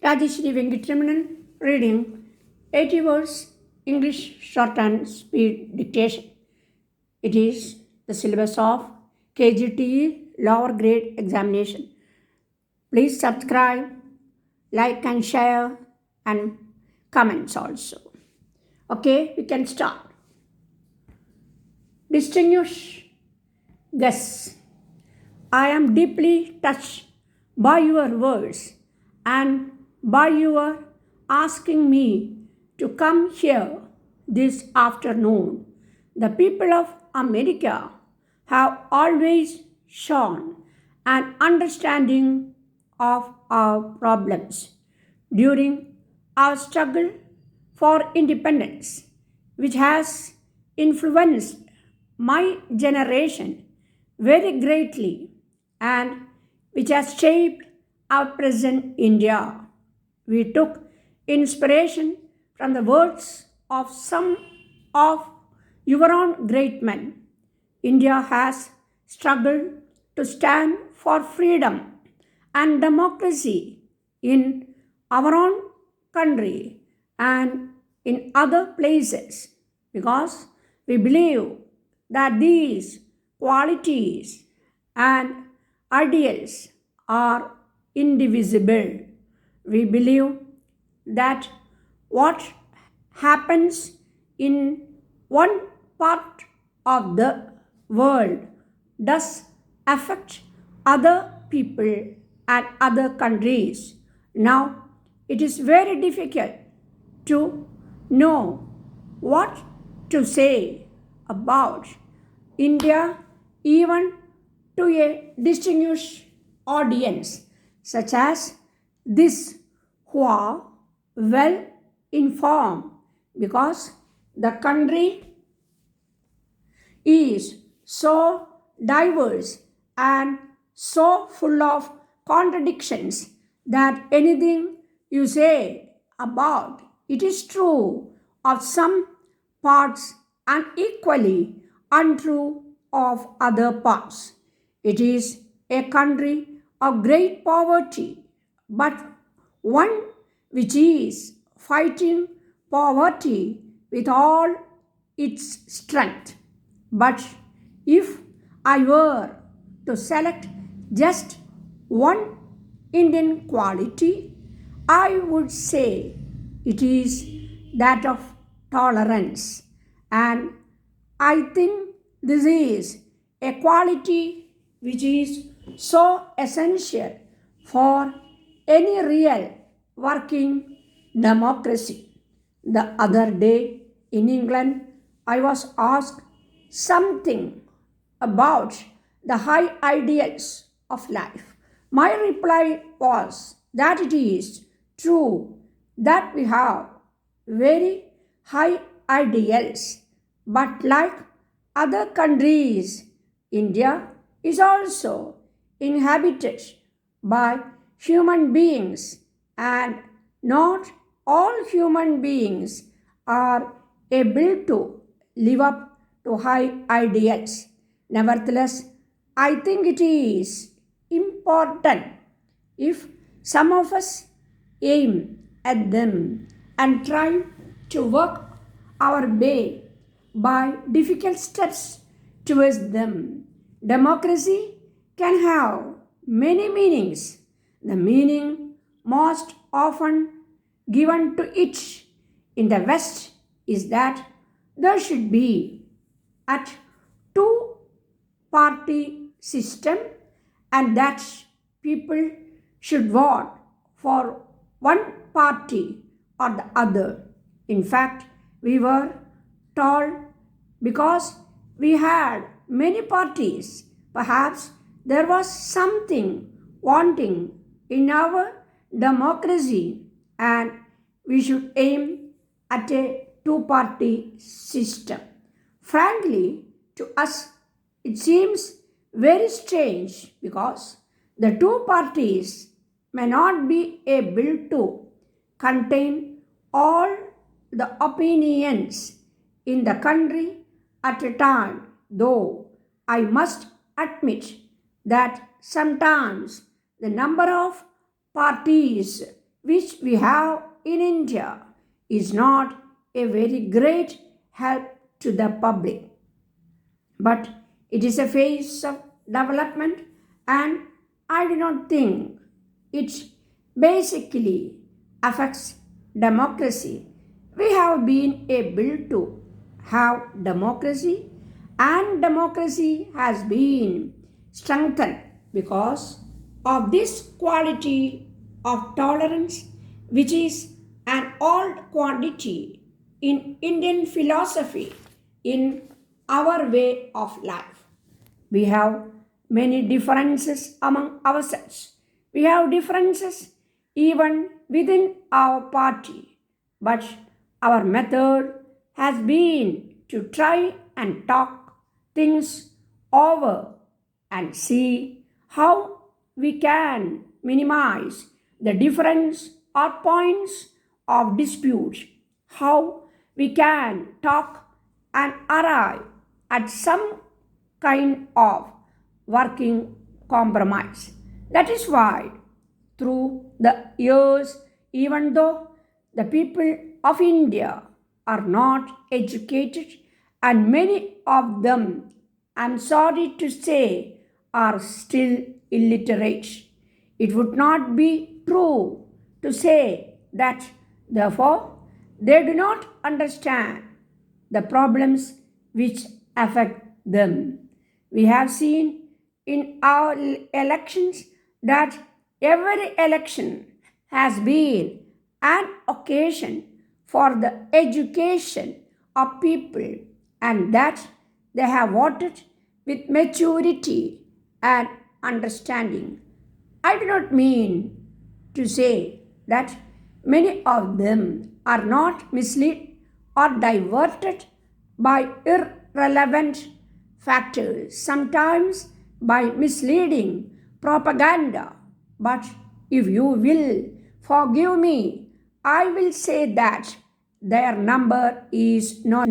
Rajeshri Venkatramanan reading 80 words English Shorthand Speed Dictation. It is the syllabus of KGTE lower grade examination. Please subscribe, like and share and comments also. Okay, we can start. Distinguished guests, I am deeply touched by your words and by your asking me to come here this afternoon. The people of America have always shown an understanding of our problems during our struggle for independence, which has influenced my generation very greatly and which has shaped our present India. We took inspiration from the words of some of your own great men. India has struggled to stand for freedom and democracy in our own country and in other places because we believe that these qualities and ideals are indivisible. We believe that what happens in one part of the world does affect other people and other countries. Now, it is very difficult to know what to say about India even to a distinguished audience such as this who are well informed because the country is so diverse and so full of contradictions that anything you say about it is true of some parts and equally untrue of other parts. It is a country of great poverty, but one which is fighting poverty with all its strength. But if I were to select just one Indian quality, I would say it is that of tolerance. And I think this is a quality which is so essential for any real working democracy. The other day in England, I was asked something about the high ideals of life. My reply was that it is true that we have very high ideals, but like other countries, India is also inhabited by human beings, and not all human beings are able to live up to high ideals. Nevertheless, I think it is important if some of us aim at them and try to work our way by difficult steps towards them. Democracy can have many meanings. The meaning most often given to it in the West is that there should be at two party system and that people should vote for one party or the other. In fact, we were told because we had many parties, perhaps there was something wanting in our democracy and we should aim at a two-party system. Frankly, to us, it seems very strange because the two parties may not be able to contain all the opinions in the country at a time, though I must admit that sometimes the number of parties which we have in India is not a very great help to the public, but it is a phase of development, and I do not think it basically affects democracy. We have been able to have democracy, and democracy has been strengthened because of this quality of tolerance, which is an old quantity in Indian philosophy, in our way of life. We have many differences among ourselves. We have differences even within our party. But our method has been to try and talk things over and see how we can minimize the difference or points of dispute, how we can talk and arrive at some kind of working compromise. That is why, through the years, even though the people of India are not educated, and many of them, I'm sorry to say, are still illiterate, it would not be true to say that, therefore, they do not understand the problems which affect them. We have seen in our elections that every election has been an occasion for the education of people, and that they have voted with maturity and understanding. I do not mean to say that many of them are not misled or diverted by irrelevant factors, sometimes by misleading propaganda. But if you will forgive me, I will say that their number is not